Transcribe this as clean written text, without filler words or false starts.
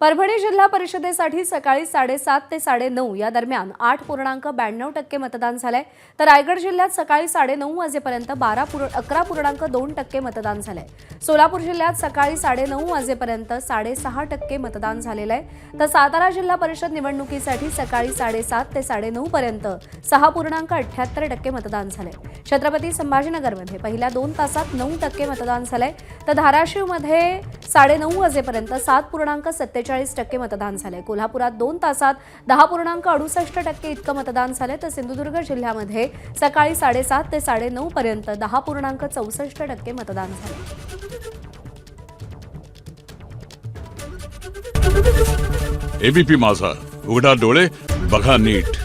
परभणी जिल्हा परिषदेसाठी सकाळी 7:30 ते 9:30 या दरम्यान 8.92% मतदान झालंय, तर रायगड जिल्ह्यात सकाळी 9:30 वाजेपर्यंत 11.2% मतदान झालंय। सोलापूर जिल्ह्यात सकाळी 9:30 वाजेपर्यंत 6.5% मतदान झालेलं आहे, तर सातारा जिल्हा परिषद निवडणुकीसाठी सकाळी 7:30 ते 9:30 पर्यंत 6.78% मतदान झालंय। छत्रपती संभाजीनगरमध्ये पहिल्या 2 तासात 9% मतदान झालंय, तर धाराशिवमध्ये 9:30 वाजेपर्यंत 7.47% मतदान झालंय। कोल्हापुरात 2 तासात 10.68% इतकं मतदान झालंय, तर सिंधुदुर्ग जिल्ह्यामध्ये सकाळी 7:30 ते 9:30 पर्यंत 10.64% मतदान झालंय। एबीपी माझा, उघडा डोळे बघा नीट।